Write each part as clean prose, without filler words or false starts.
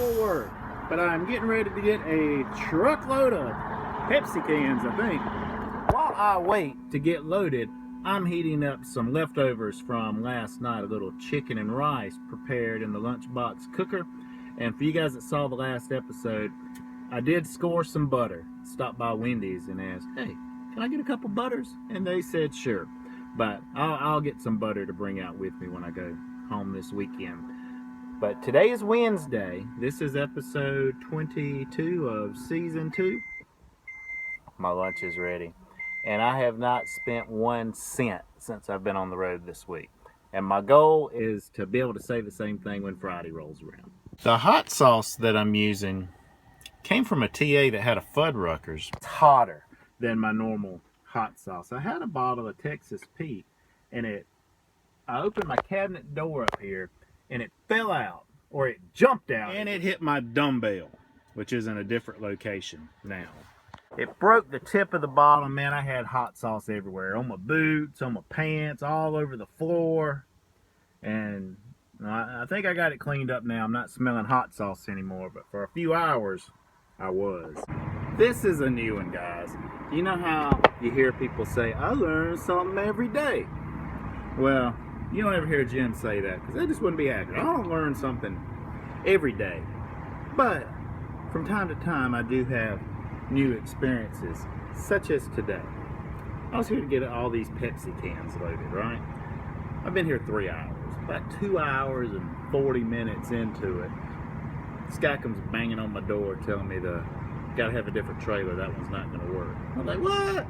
for work, but I'm getting ready to get a truckload of Pepsi cans, I think. While I wait to get loaded, I'm heating up some leftovers from last night, a little chicken and rice prepared in the lunchbox cooker. And for you guys that saw the last episode, I did score some butter. Stopped by Wendy's and asked, hey, can I get a couple butters? And they said sure. But I'll get some butter to bring out with me when I go home this weekend. But today is Wednesday. This is episode 22 of season 2. My lunch is ready. And I have not spent 1 cent since I've been on the road this week. And my goal is to be able to say the same thing when Friday rolls around. The hot sauce that I'm using came from a TA that had a Fuddruckers. It's hotter than my normal hot sauce. I had a bottle of Texas Pete, and I opened my cabinet door up here, and it fell out, or it jumped out, and it hit my dumbbell, which is in a different location now. It broke the tip of the bottle. Man, I had hot sauce everywhere, on my boots, on my pants, all over the floor, and I think I got it cleaned up now. I'm not smelling hot sauce anymore, but for a few hours, I was. This is a new one, guys. You know how you hear people say, I learn something every day? Well, you don't ever hear Jim say that, because that just wouldn't be accurate. I don't learn something every day. But from time to time, I do have new experiences, such as today. I was here to get all these Pepsi cans loaded, right? I've been here 3 hours. About 2 hours and 40 minutes into it, this guy comes banging on my door telling me gotta have a different trailer, that one's not gonna work. I'm like, what?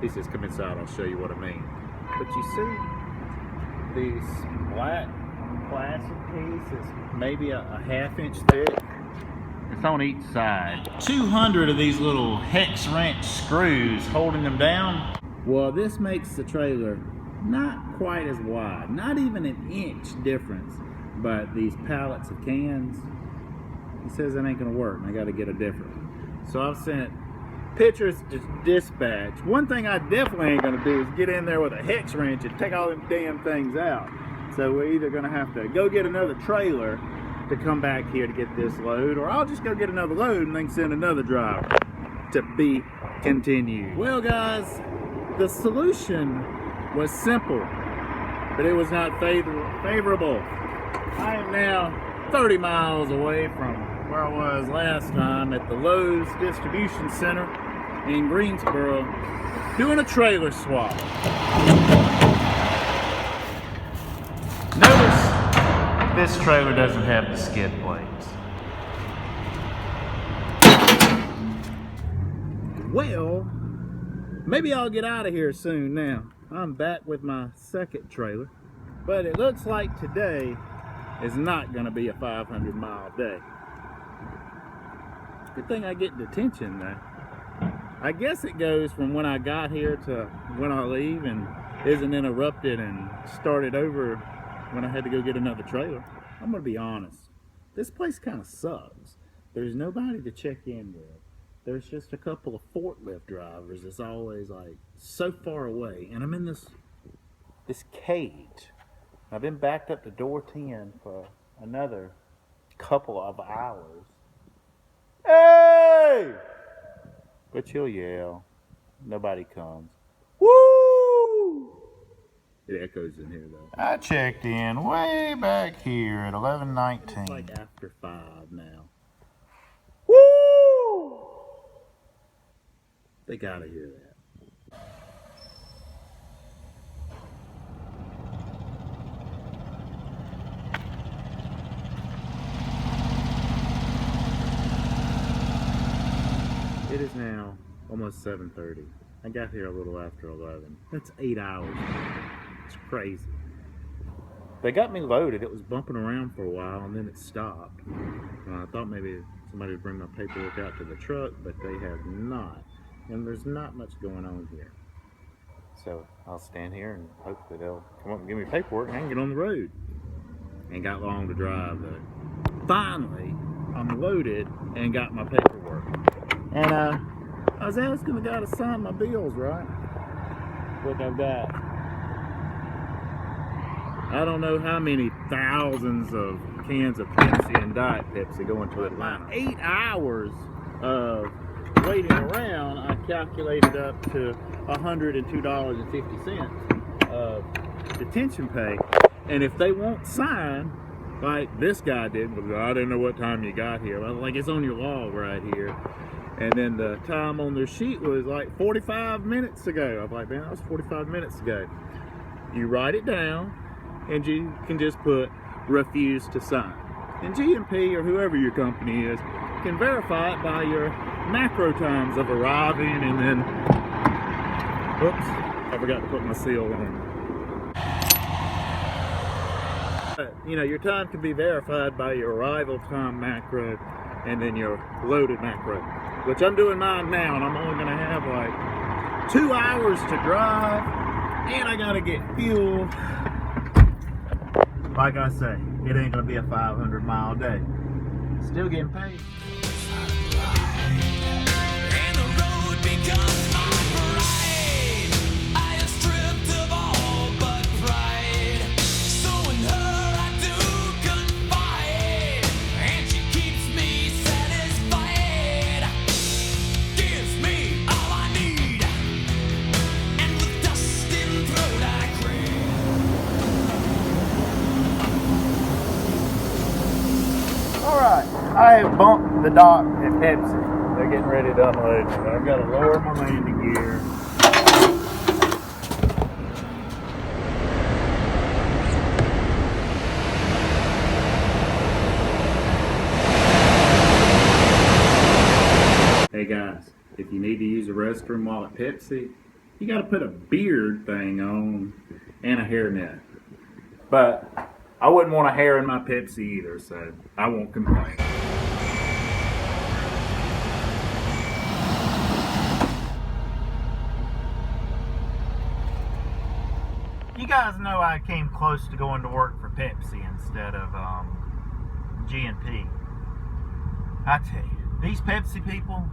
He says, come inside, I'll show you what I mean. But you see these black plastic pieces, maybe a half-inch thick. It's on each side. 200 of these little hex wrench screws holding them down. Well, this makes the trailer not quite as wide, not even an inch difference. But these pallets of cans, he says that ain't gonna work, and I gotta get a different one. So I've sent pictures to dispatch. One thing I definitely ain't gonna do is get in there with a hex wrench and take all them damn things out. So we're either gonna have to go get another trailer to come back here to get this load, or I'll just go get another load and then send another driver. To be continued. Well, guys, the solution was simple, but it was not favorable. I am now 30 miles away from where I was last time at the Lowe's Distribution Center in Greensboro doing a trailer swap. Notice this trailer doesn't have the skid plates. Well, maybe I'll get out of here soon now. I'm back with my second trailer, but it looks like today is not going to be a 500-mile day. Good thing I get detention though. I guess it goes from when I got here to when I leave and isn't interrupted and started over when I had to go get another trailer. I'm going to be honest. This place kind of sucks. There's nobody to check in with. There's just a couple of forklift drivers that's always like so far away. And I'm in this cage. I've been backed up to door 10 for another couple of hours. Hey! But you'll yell. Nobody comes. Woo! It echoes in here though. I checked in way back here at 11:19. It's like after 5 now. Woo! They gotta hear that. It is now almost 7:30. I got here a little after 11. That's 8 hours. It's crazy. They got me loaded. It was bumping around for a while and then it stopped. I thought maybe somebody would bring my paperwork out to the truck, but they have not. And there's not much going on here. So I'll stand here and hopefully they'll come up and give me paperwork and I can get on the road. Ain't got long to drive though. Finally, I'm loaded and got my paperwork. And I was asking the guy to sign my bills, right? Look, I've got I don't know how many thousands of cans of Pepsi and Diet Pepsi going to Atlanta. 8 hours of waiting around, I calculated up to $102.50 of detention pay. And if they won't sign, like this guy did, because I didn't know what time you got here. Well, like, it's on your log right here. And then the time on their sheet was like 45 minutes ago. I was like, man, that was 45 minutes ago. You write it down, and you can just put refuse to sign. And G&P or whoever your company is can verify it by your macro times of arriving, and then, oops, I forgot to put my seal on. You know, your time can be verified by your arrival time macro and then your loaded macro, which I'm doing mine now, and I'm only going to have like 2 hours to drive, and I got to get fuel. Like I say, it ain't going to be a 500-mile day. Still getting paid. And the road becomes my bride. I am stripped of all but pride. So in her I do confide, and she keeps me satisfied. Gives me all I need, and with dust in throat I crave. Alright, I have bumped the dock at Pepsi. They're getting ready to unload me. I've got to lower my landing gear. Hey guys, if you need to use a restroom while at Pepsi, you got to put a beard thing on and a hairnet. But I wouldn't want a hair in my Pepsi either, so I won't complain. You guys know I came close to going to work for Pepsi instead of G&P. I tell you, these Pepsi people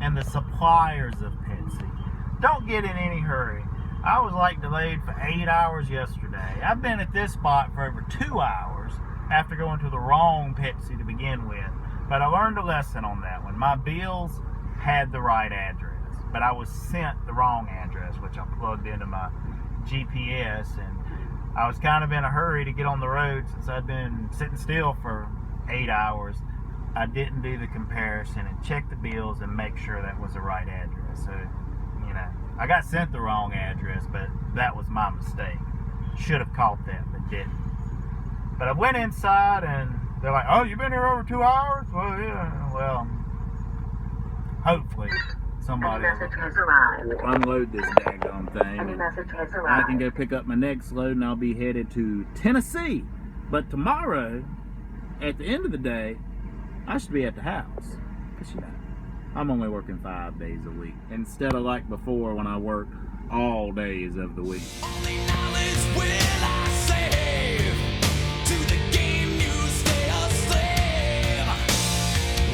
and the suppliers of Pepsi don't get in any hurry. I was like delayed for 8 hours yesterday. I've been at this spot for over 2 hours after going to the wrong Pepsi to begin with. But I learned a lesson on that one. My bills had the right address, but I was sent the wrong address, which I plugged into my GPS, and I was kind of in a hurry to get on the road since I'd been sitting still for 8 hours. I didn't do the comparison and check the bills and make sure that was the right address. So, you know, I got sent the wrong address, but that was my mistake. Should have caught that, but didn't. But I went inside and they're like, oh, you've been here over 2 hours? Well, yeah, well, hopefully somebody will unload this daggone thing. I can go pick up my next load and I'll be headed to Tennessee. But tomorrow, at the end of the day, I should be at the house. Because, you know, I'm only working 5 days a week instead of like before when I worked all days of the week. Only knowledge will I save. To the game you stay a slave.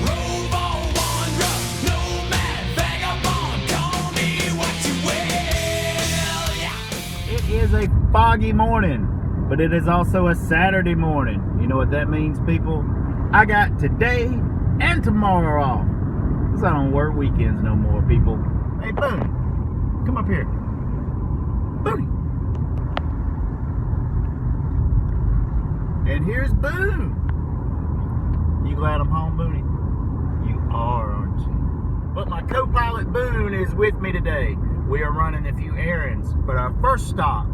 Rove or wanderer, nomad, vagabond, call me what you will. Yeah. It is a foggy morning, but it is also a Saturday morning. You know what that means, people? I got today and tomorrow off. Because I don't work weekends no more, people. Hey, Boone, come up here. Boone. And here's Boone. You glad I'm home, Boone? You are, aren't you? But my co-pilot Boone is with me today. We are running a few errands, but our first stop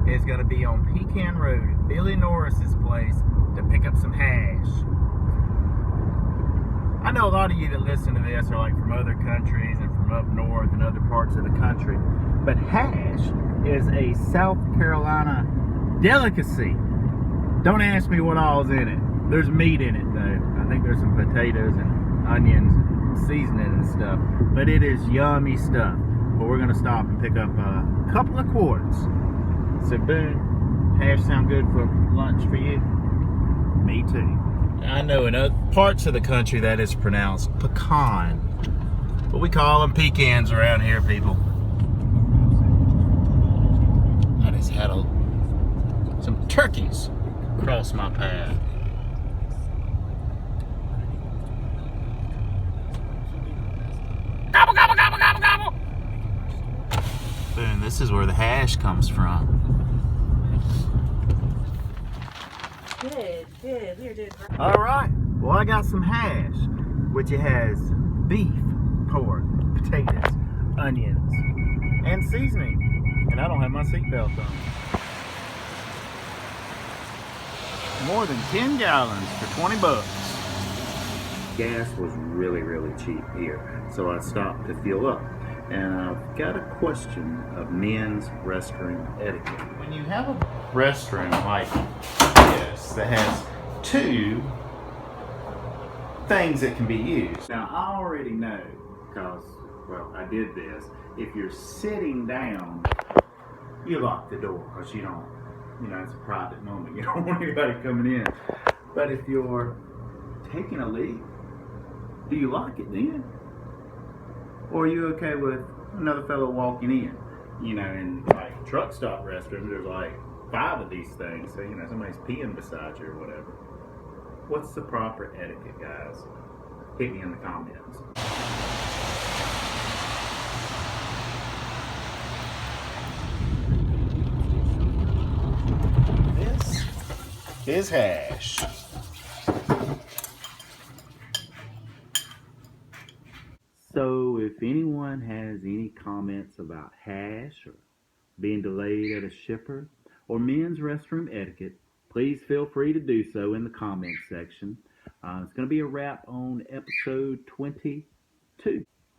is going to be on Pecan Road at Billy Norris's place to pick up some hash. I know a lot of you that listen to this are like from other countries and from up north and other parts of the country, but hash is a South Carolina delicacy. Don't ask me what all's in it. There's meat in it though. I think there's some potatoes and onions and seasoning and stuff, but it is yummy stuff. But we're gonna stop and pick up a couple of quarts. So Boone, hash sound good for lunch for you? Me too. I know in other parts of the country that is pronounced pecan, but we call them pecans around here, people. I just had a some turkeys cross my path. Gobble, gobble, gobble, gobble, gobble. Boom, this is where the hash comes from. Good. We are doing great. All right, well, I got some hash, which it has beef, pork, potatoes, onions, and seasoning. And I don't have my seatbelt on. More than 10 gallons for 20 bucks. Gas was really, really cheap here, so I stopped to fuel up. And I've got a question of men's restroom etiquette. When you have a restroom like this that has two things that can be used. Now, I already know, because, well, I did this. If you're sitting down, you lock the door, because you don't, it's a private moment. You don't want anybody coming in. But if you're taking a leak, do you lock it then? Or are you okay with another fellow walking in? In like truck stop restrooms, there's like 5 of these things. So, somebody's peeing beside you or whatever. What's the proper etiquette, guys? Hit me in the comments. This is hash. So if anyone has any comments about hash or being delayed at a shipper or men's restroom etiquette, please feel free to do so in the comments section. It's going to be a wrap on episode 22.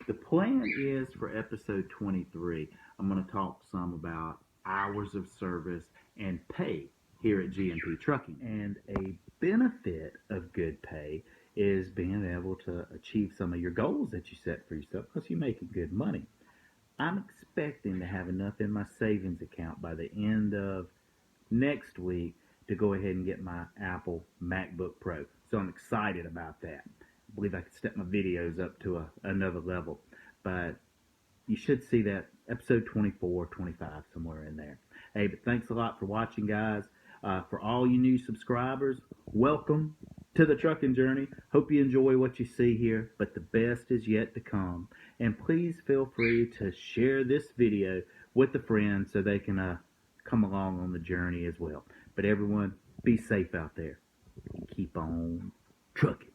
The plan is for episode 23, I'm going to talk some about hours of service and pay here at GMP Trucking. And a benefit of good pay is being able to achieve some of your goals that you set for yourself because you're making good money. I'm expecting to have enough in my savings account by the end of next week to go ahead and get my Apple MacBook Pro. So I'm excited about that. I believe I can step my videos up to another level. But you should see that episode 24, 25, somewhere in there. Hey, but thanks a lot for watching, guys. For all you new subscribers, welcome to the trucking journey. Hope you enjoy what you see here, but the best is yet to come. And please feel free to share this video with a friend so they can come along on the journey as well. But everyone, be safe out there and keep on trucking.